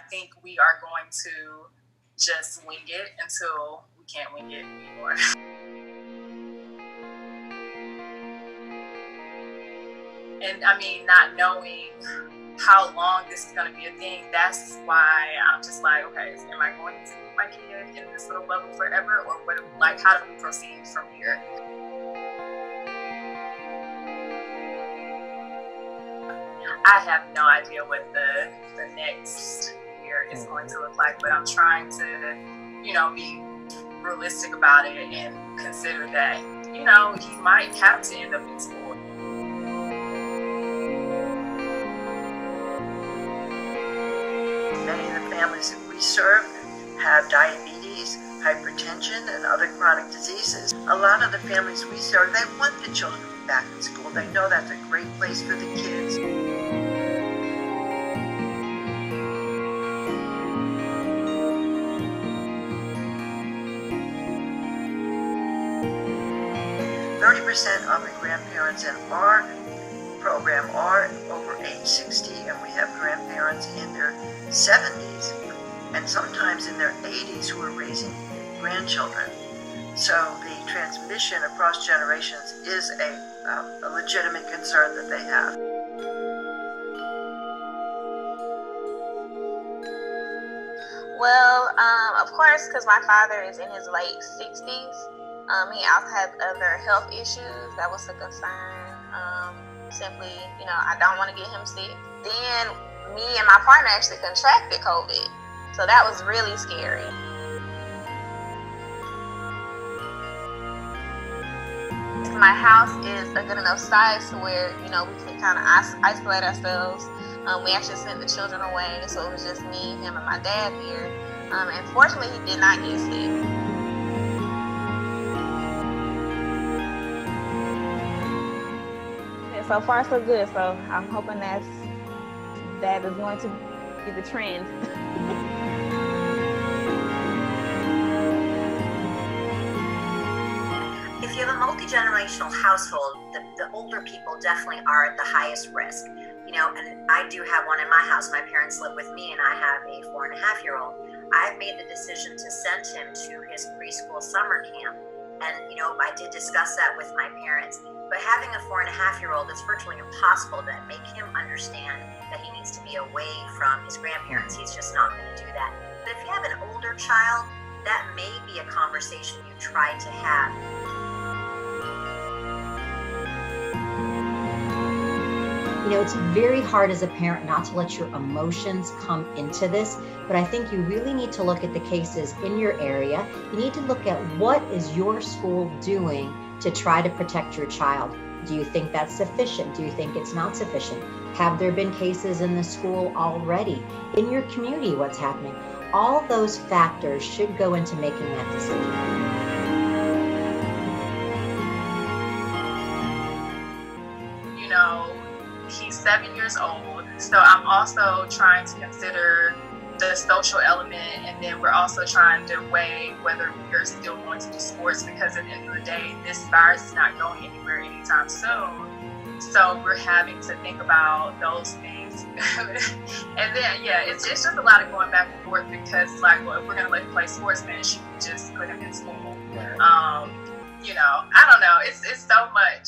think we are going to just wing it until we can't wing it anymore. And I mean, not knowing how long this is going to be a thing, that's why I'm just like, okay, am I going to keep my kid in this little bubble forever, or what? Like, how do we proceed from here? I have no idea what the next year is going to look like, but I'm trying to, be realistic about it and consider that, he might have to end up in school. Many of the families that we serve have diabetes, hypertension, and other chronic diseases. A lot of the families we serve, they want the children to be back in school. They know that's a great place for the kids. Of the grandparents in our program are over age 60, and we have grandparents in their 70s and sometimes in their 80s who are raising grandchildren. So the transmission across generations is a legitimate concern that they have. Well, of course, because my father is in his late 60s. He also has other health issues. That was a concern. Simply, I don't want to get him sick. Then me and my partner actually contracted COVID. So that was really scary. My house is a good enough size to where, we can kind of isolate ourselves. We actually sent the children away. So it was just me, him, and my dad here. And fortunately, he did not get sick. So far, so good. So I'm hoping that is going to be the trend. If you have a multi-generational household, the older people definitely are at the highest risk. And I do have one in my house. My parents live with me, and I have a 4.5-year-old. I've made the decision to send him to his preschool summer camp. And, I did discuss that with my parents. But having a 4.5-year-old, it's virtually impossible to make him understand that he needs to be away from his grandparents. He's just not going to do that. But if you have an older child, that may be a conversation you try to have. It's very hard as a parent not to let your emotions come into this, but I think you really need to look at the cases in your area. You need to look at what is your school doing to try to protect your child. Do you think that's sufficient? Do you think it's not sufficient? Have there been cases in the school already? In your community, what's happening? All those factors should go into making that decision. He's 7 years old, so I'm also trying to consider the social element, and then we're also trying to weigh whether we're still going to do sports, because at the end of the day, this virus is not going anywhere anytime soon. So we're having to think about those things. And then, it's just a lot of going back and forth, because if we're going to let him play sports, then should we just put him in school? I don't know. It's so much.